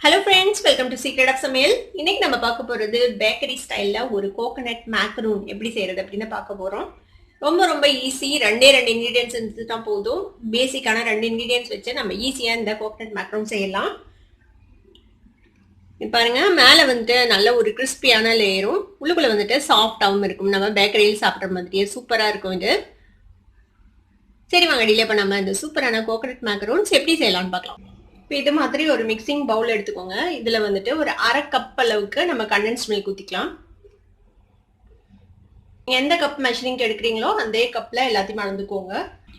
Hello friends, welcome to Secret of Samaiyal. இன்னைக்கு நம்ம பார்க்க போறது பேக்கரி ஸ்டைல்ல ஒரு கோகனட் மேக்கரூன் எப்படி செய்யறது அப்படின்னு பார்க்க போறோம். ரொம்ப ஈஸி. ரெண்டே இன்கிரிடியன்ட்ஸ் இருந்துட்டா போதும். பேசிக்கான ரெண்டு இன்கிரிடியன்ட்ஸ் வச்சு நம்ம ஈஸியா இந்த கோகனட் மேக்கரூன் செய்யலாம். இப்போ பாருங்க, மேலே வந்துட்டு நல்ல ஒரு கிறிஸ்பியான லேயரும் உள்ளுக்குள்ள வந்துட்டு சாஃப்டாகவும் இருக்கும். நம்ம பேக்கரியில் சாப்பிட்ற மாதிரியே சூப்பரா இருக்கும் இது. சரி வாங்க, டிலே பண்ணாம இந்த சூப்பரான கோகனட் மேக்கரூன்ஸ் எப்படி செய்யலாம்னு பார்க்கலாம். இப்போ இது மாதிரி ஒரு மிக்சிங் பவுல் எடுத்துக்கோங்க. இதில் வந்துட்டு ஒரு அரை கப் அளவுக்கு நம்ம கண்டென்ஸ் மில்க் ஊற்றிக்கலாம். எந்த கப் மெஷரிங் எடுக்கிறீங்களோ அதே கப்பில் எல்லாத்தையும் அளந்துக்கோங்க.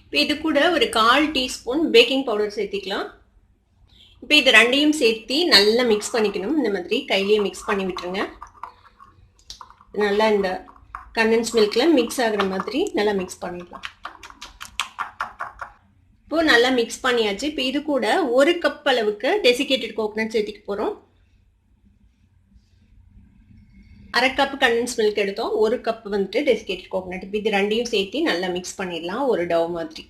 இப்போ இது கூட ஒரு 1/4 டீஸ்பூன் பேக்கிங் பவுடர் சேர்த்திக்கலாம். இப்போ இது ரெண்டையும் சேர்த்து நல்லா மிக்ஸ் பண்ணிக்கணும். இந்த மாதிரி கையிலேயே மிக்ஸ் பண்ணி விட்டுருங்க. நல்லா இந்த கண்டென்ஸ் மில்கில் மிக்ஸ் ஆகுற மாதிரி நல்லா மிக்ஸ் பண்ணிடலாம். இப்போ நல்லா மிக்ஸ் பண்ணியாச்சு. இப்போ இது கூட ஒரு கப் அளவுக்கு டெசிகேட்டட் கோகனட் சேர்த்துக்க போகிறோம். அரை கப் கண்டென்ஸ் மில்க் எடுத்தோம், ஒரு கப் வந்துட்டு டெசிகேட்டட் கோகனட். இப்போ இது ரெண்டையும் சேர்த்து நல்லா மிக்ஸ் பண்ணிடலாம் ஒரு டவ் மாதிரி.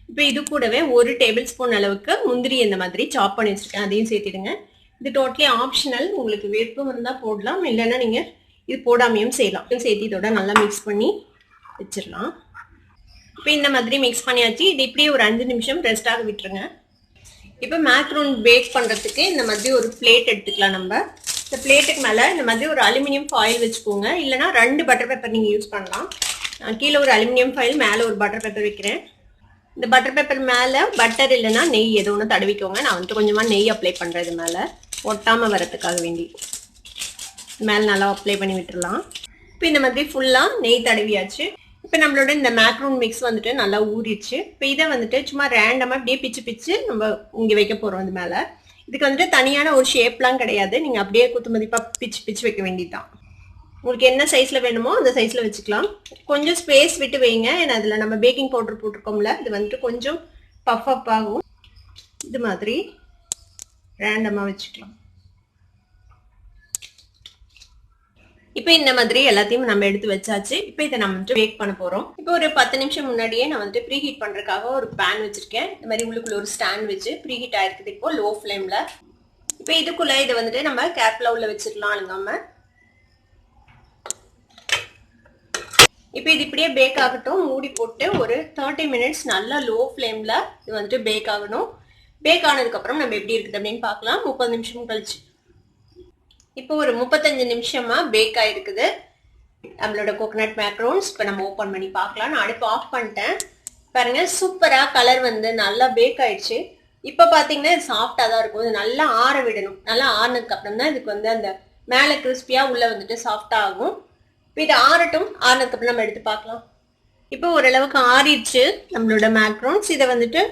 இப்போ இது கூடவே ஒரு டேபிள் ஸ்பூன் அளவுக்கு முந்திரி இந்த மாதிரி சாப் பண்ணி வச்சிருக்கேன், அதையும் சேர்த்திடுங்க. இது டோட்டலி ஆப்ஷனல். உங்களுக்கு விருப்பம் இருந்தால் போடலாம், இல்லைன்னா நீங்கள் இது போடாமையும் செய்யலாம். சேர்த்து இதோட நல்லா மிக்ஸ் பண்ணி வச்சிடலாம். இப்போ இந்த மாதிரி மிக்ஸ் பண்ணியாச்சு. இது இப்படியே ஒரு 5 நிமிஷம் ரெஸ்டாக விட்டுருங்க. இப்போ மேக்ரூன் பேக் பண்ணுறதுக்கு இந்த மாதிரி ஒரு பிளேட் எடுத்துக்கலாம். நம்ம இந்த பிளேட்டுக்கு மேலே இந்த மாதிரி ஒரு அலுமினியம் ஃபாயில் வச்சுக்கோங்க, இல்லைனா 2 பட்டர் பேப்பர் நீங்கள் யூஸ் பண்ணலாம். நான் கீழே ஒரு அலுமினியம் ஃபாயில், மேலே ஒரு பட்டர் பேப்பர் வைக்கிறேன். இந்த பட்டர் பேப்பர் மேலே பட்டர் இல்லைன்னா நெய் எது ஒன்று தடவிக்கோங்க. நான் வந்துட்டு கொஞ்சமாக நெய் அப்ளை பண்ணுறேன். இது மேலே ஒட்டாமல் வரத்துக்காக வேண்டி மேலே நல்லா அப்ளை பண்ணி விட்டுடலாம். இப்போ இந்த மாதிரி ஃபுல்லாக நெய் தடவியாச்சு. இப்போ நம்மளோட இந்த மேக்ரூன் மிக்ஸ் வந்துட்டு நல்லா ஊறிடுச்சு. இப்போ இதை வந்துட்டு சும்மா ரேண்டமாக அப்படியே பிச்சு நம்ம இங்கே வைக்க போகிறோம். இது மேலே இதுக்கு வந்துட்டு தனியான ஒரு ஷேப்லாம் கிடையாது. நீங்கள் அப்படியே குத்து மதிப்பாக பிச்சு வைக்க வேண்டியதுதான். உங்களுக்கு என்ன சைஸில் வேணுமோ அந்த சைஸில் வச்சுக்கலாம். கொஞ்சம் ஸ்பேஸ் விட்டு வைங்க, ஏன்னா அதில் நம்ம பேக்கிங் பவுடர் போட்டிருக்கோம்ல, இது வந்துட்டு கொஞ்சம் பஃப் அப் ஆகும். இது மாதிரி ரேண்டமாக வச்சுக்கலாம். இப்போ இந்த மாதிரி எல்லாத்தையும் நம்ம எடுத்து வச்சாச்சு. இப்போ இதை நம்ம வந்துட்டு பேக் பண்ண போகிறோம். இப்போ ஒரு 10 நிமிஷம் முன்னாடியே நான் வந்துட்டு ப்ரீ ஹீட் பண்ணுறதுக்காக ஒரு பேன் வச்சுருக்கேன். இந்த மாதிரி உள்ளுக்குள்ள ஒரு ஸ்டாண்ட் வச்சு ப்ரீ ஹீட் ஆகிருக்குது. இப்போ லோ ஃப்ளேமில். இப்போ இதுக்குள்ளே இதை வந்துட்டு நம்ம கேப்ல உள்ள வச்சிடலாம் அழுங்காமல். இப்போ இது இப்படியே பேக் ஆகட்டும். மூடி போட்டு ஒரு 30 மினிட்ஸ் நல்லா லோ ஃப்ளேமில் இது வந்துட்டு பேக் ஆகணும். பேக் ஆனதுக்கப்புறம் நம்ம எப்படி இருக்குது அப்படின்னு பார்க்கலாம் 30 நிமிஷம் கழிச்சு. இப்போ ஒரு 35 நிமிஷமாக பேக் ஆகிருக்குது நம்மளோட கோகனட் மேக்ரோன்ஸ். இப்போ நம்ம ஓப்பன் பண்ணி பார்க்கலாம். நான் அடுப்பு ஆஃப் பண்ணிட்டேன். பாருங்க, சூப்பராக கலர் வந்து நல்லா பேக் ஆயிடுச்சு. இப்போ பார்த்தீங்கன்னா இது சாஃப்டாக தான் இருக்கும். இது நல்லா ஆற விடணும். நல்லா ஆறினதுக்கப்புறம் தான் இதுக்கு வந்து அந்த மேலே கிறிஸ்பியாக உள்ளே வந்துட்டு சாஃப்டாக ஆகும். இப்போ இது ஆறட்டும். ஆறினதுக்கப்புறம் நம்ம எடுத்து பார்க்கலாம். இப்போ ஓரளவுக்கு ஆறிடுச்சு நம்மளோட மேக்ரோன்ஸ். இதை வந்துட்டு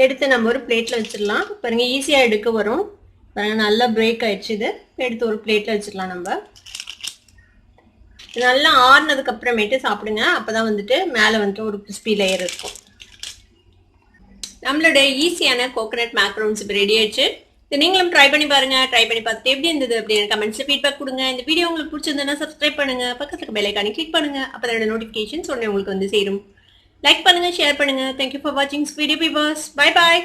எடுத்து நம்ம ஒரு பிளேட்டில் வச்சிடலாம். பாருங்க, ஈஸியாக எடுக்க வரும். பாருங்க, நல்லா பிரேக் ஆயிடுச்சு. இது எடுத்து ஒரு பிளேட்டில் வச்சிடலாம். நம்ம நல்லா ஆறினதுக்கு அப்புறமேட்டு சாப்பிடுங்க. அப்போதான் வந்துட்டு மேலே வந்துட்டு ஒரு கிறிஸ்பி லேயர் இருக்கும். நம்மளோட ஈஸியான கோகனட் மேக்ரோன்ஸ் இப்போ ரெடி ஆயிடுச்சு. இது நீங்களும் ட்ரை பண்ணி பாருங்க. ட்ரை பண்ணி பார்த்துட்டு எப்படி இருந்தது அப்படின்னு கமெண்ட்ஸ்ல ஃபீட்பேக் கொடுங்க. இந்த வீடியோ உங்களுக்கு பிடிச்சிருந்ததுன்னா சப்ஸ்கிரைப் பண்ணுங்க, பக்கத்துக்கு பெல் ஐகானை கிளிக் பண்ணுங்க. அப்போ அதோட நோட்டிஃபிகேஷன்ஸ் உடனே உங்களுக்கு வந்து சேரும். லைக் பண்ணுங்க, ஷேர் பண்ணுங்க. தேங்க்யூ ஃபார் வாட்சிங் வீடியோ. Bye bye.